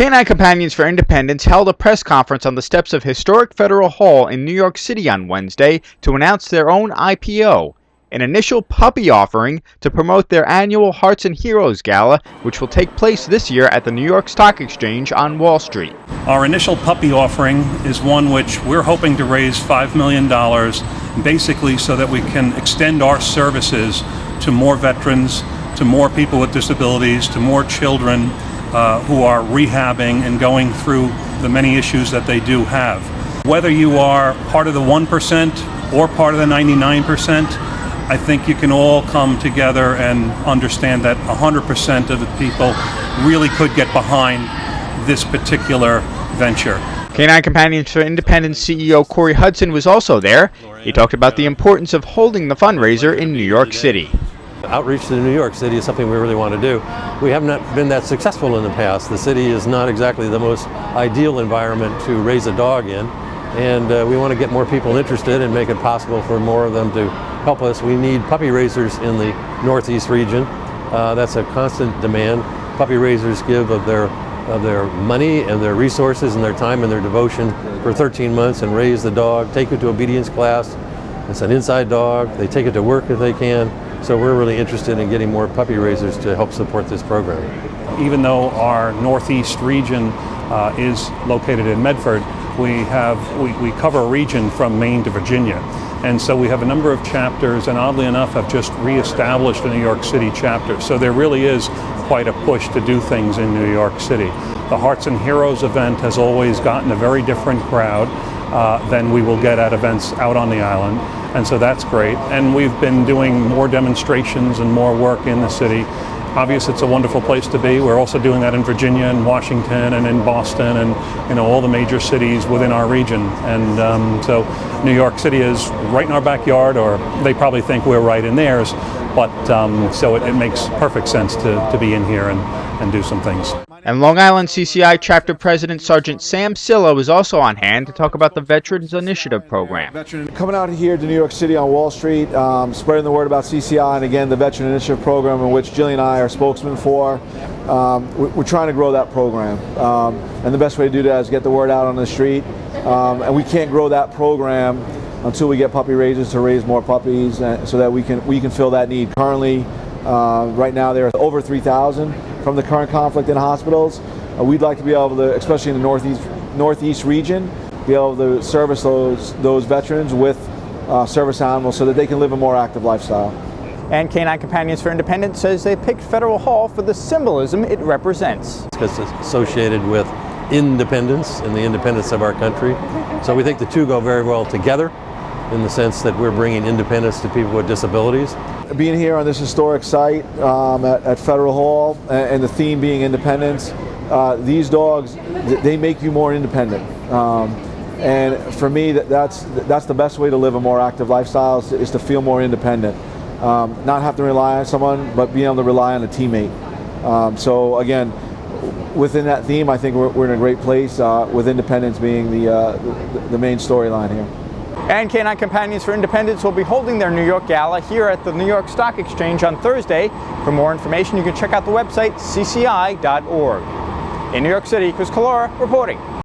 Canine Companions for Independence held a press conference on the steps of historic Federal Hall in New York City on Wednesday to announce their own IPO, an initial puppy offering to promote their annual Hearts and Heroes Gala, which will take place this year at the New York Stock Exchange on Wall Street. Our initial puppy offering is one which we're hoping to raise $5 million, basically so that we can extend our services to more veterans, to more people with disabilities, to more children who are rehabbing and going through the many issues that they do have. Whether you are part of the 1% or part of the 99%, I think you can all come together and understand that 100% of the people really could get behind this particular venture. Canine Companions for Independence CEO Corey Hudson was also there. He talked about the importance of holding the fundraiser in New York City. Outreach to New York City is something we really want to do. We have not been that successful in the past. The city is not exactly the most ideal environment to raise a dog in, and we want to get more people interested and make it possible for more of them to help us. We need puppy raisers in the Northeast region. That's a constant demand. Puppy raisers give of their money and their resources and their time and their devotion for 13 months and raise the dog, take it to obedience class. It's an inside dog. They take it to work if they can. So we're really interested in getting more puppy raisers to help support this program. Even though our Northeast region is located in Medford, we cover a region from Maine to Virginia. And so we have a number of chapters, and oddly enough have just reestablished a New York City chapter. So there really is quite a push to do things in New York City. The Hearts and Heroes event has always gotten a very different crowd than we will get at events out on the island. And so that's great. And we've been doing more demonstrations and more work in the city. Obviously, it's a wonderful place to be. We're also doing that in Virginia and Washington and in Boston and all the major cities within our region. And so New York City is right in our backyard, or they probably think we're right in theirs. But so it makes perfect sense to be in here and do some things. And Long Island CCI Chapter President Sergeant Sam Silla was also on hand to talk about the Veterans Initiative program. Coming out here to New York City on Wall Street, spreading the word about CCI and again the Veteran Initiative program, in which Jillian and I are spokesmen for. We're trying to grow that program, and the best way to do that is get the word out on the street. And we can't grow that program until we get puppy raisers to raise more puppies, so that we can fill that need. Currently, right now there are over 3,000 from the current conflict in hospitals. We'd like to be able to, especially in the Northeast region, be able to service those veterans with service animals so that they can live a more active lifestyle. And Canine Companions for Independence says they picked Federal Hall for the symbolism it represents. Because it's associated with independence and the independence of our country. So we think the two go very well together, in the sense that we're bringing independence to people with disabilities. Being here on this historic site at Federal Hall, and the theme being independence, these dogs, they make you more independent. And for me, that's the best way to live a more active lifestyle, is to feel more independent. Not have to rely on someone, but being able to rely on a teammate. So again, within that theme, I think we're in a great place, with independence being the main storyline here. And Canine Companions for Independence will be holding their New York Gala here at the New York Stock Exchange on Thursday. For more information, you can check out the website cci.org. In New York City, Collora reporting.